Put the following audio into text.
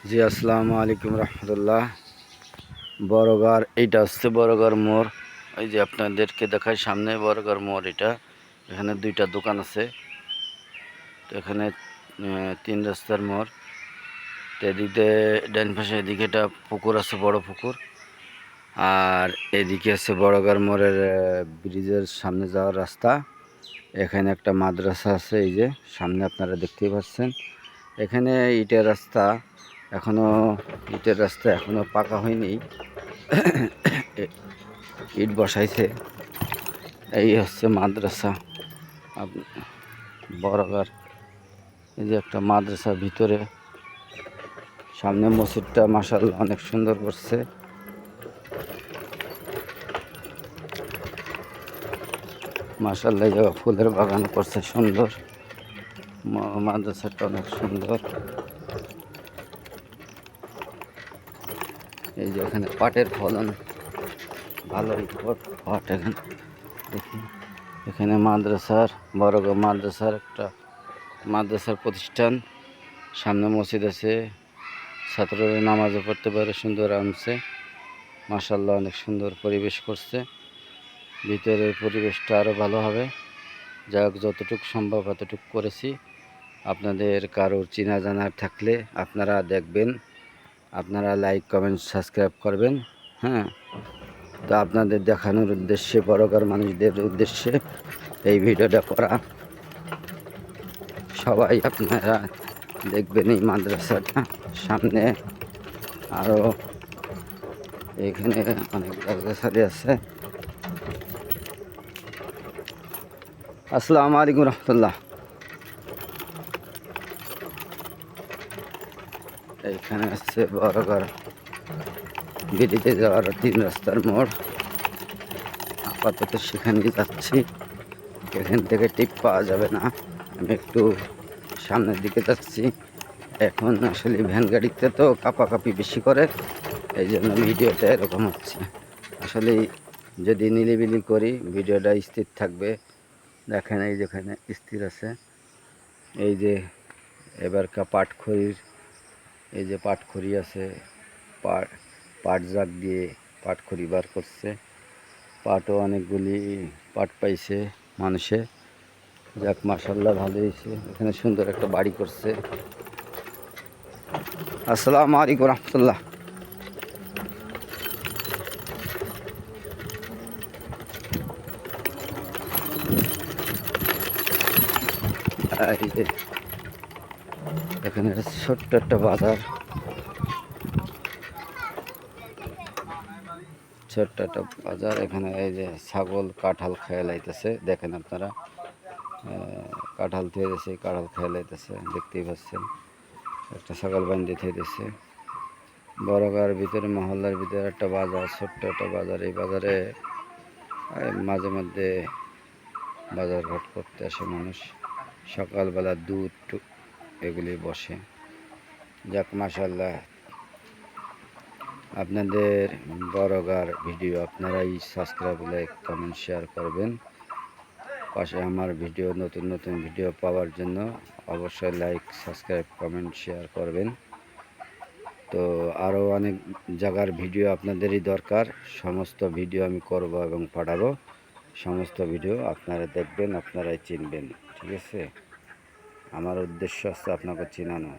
জি আসসালামু আলাইকুম রহমতুল্লাহ। বড়গার এইটা হচ্ছে বড়গার মোড়। এই যে আপনাদেরকে দেখায় সামনে বড়গার মোড়। এখানে দুইটা দোকান আছে। তো এখানে তিন রাস্তার মোড়। তো এদিকে ডান পাশে এদিকে একটা পুকুর আছে, বড় পুকুর। আর এদিকে আছে বড়গার মোড়ের ব্রিজের সামনে যাওয়ার রাস্তা। এখানে একটা মাদ্রাসা আছে, এই যে সামনে আপনারা দেখতেই পাচ্ছেন। এখানে ইটের রাস্তা এখনো পাকা হয়নি। ইট বসাইছে। এই হচ্ছে মাদ্রাসা বড়গার। এই যে একটা মাদ্রাসা ভিতরে, সামনে মসজিদটা মাশাআল্লাহ অনেক সুন্দর করছে। মাশাআল্লাহ এই জায়গা ফুলের বাগান করছে সুন্দর। মাদ্রাসাটা অনেক সুন্দর। এই যে এখানে পাটের ফলন ভালোই, পাট এখানে দেখি। এখানে বড়গাঁও মাদ্রাসার প্রতিষ্ঠান। সামনে মসজিদ আছে, ছাত্ররা নামাজও পড়তে পারে সুন্দর আরামসে। মাশাআল্লাহ অনেক সুন্দর পরিবেশ করছে। ভিতরের পরিবেশটা আরও ভালো হবে। যাই হোক, যতটুকু সম্ভব অতটুকু করেছি। আপনাদের কারোর চেনা জানার থাকলে আপনারা দেখবেন, আপনারা লাইক কমেন্ট সাবস্ক্রাইব করবেন। হ্যাঁ, তো আপনাদের দেখানোর উদ্দেশ্যে, বড়গাঁর মানুষদের উদ্দেশ্যে এই ভিডিওটা করা। সবাই আপনারা দেখবেন এই মাদ্রাসাটা। সামনে আরও এখানে অনেক গাছগাছালি আছে। আসসালামু আলাইকুম রহমতুল্লাহ। এইখানে আছে বড়গাঁর বেরিয়ে যাওয়ার তিন রাস্তার মোড়। আপাতত সেখানেই যাচ্ছি। এখান থেকে টিপ পাওয়া যাবে না। আমি একটু সামনের দিকে যাচ্ছি। এখন আসলে ভ্যান গাড়িতে তো কাঁপাকাঁপি বেশি করে, এই জন্য ভিডিওটা এরকম হচ্ছে। আসলে যদি নিলিবিলি করি ভিডিওটা স্থির থাকবে। দেখেন এই যেখানে স্থির আছে। এই যে এবারকার পাটখড়ির, এই যে পাটখড়ি আছে, পাট জাগ দিয়ে পাটখড়ি বার করছে। পাটও অনেকগুলি পাট পাইছে মানুষে। যাক মাশাআল্লাহ, ভালো হয়েছে। এখানে সুন্দর একটা বাড়ি করছে। আসসালামু আলাইকুম রহমতুল্লাহ। এখানে ছোট্ট একটা বাজার, এখানে এই যে ছাগল কাঁঠাল খেয়ে লাইতেছে। দেখেন আপনারা, কাঁঠাল থুয়ে দিয়েছে, কাঁঠাল খেয়ে লাইতেছে, দেখতেই পাচ্ছেন। একটা ছাগল বান্ধি থুয়ে দিয়েছে। বড়গাঁর ভিতরে, মহল্লার ভিতরে একটা বাজার, ছোট্ট একটা বাজার। এই বাজারে মাঝে মধ্যে বাজারঘাট করতে আসে মানুষ। সকালবেলা দুধ এগুলি বসে। যাক মাশাআল্লাহ, আপনাদের বড়গাঁর ভিডিও আপনারাই সাবস্ক্রাইব, লাইক, কমেন্ট, শেয়ার করবেন। পাশে আমার নতুন নতুন ভিডিও পাওয়ার জন্য অবশ্যই লাইক, সাবস্ক্রাইব, কমেন্ট, শেয়ার করবেন। তো আরও অনেক জায়গার ভিডিও আপনাদেরই দরকার। সমস্ত ভিডিও আমি করব এবং পাঠাবো। সমস্ত ভিডিও আপনারা দেখবেন, আপনারাই চিনবেন। ঠিক আছে, আমার উদ্দেশ্য হচ্ছে আপনাকে চিনানো।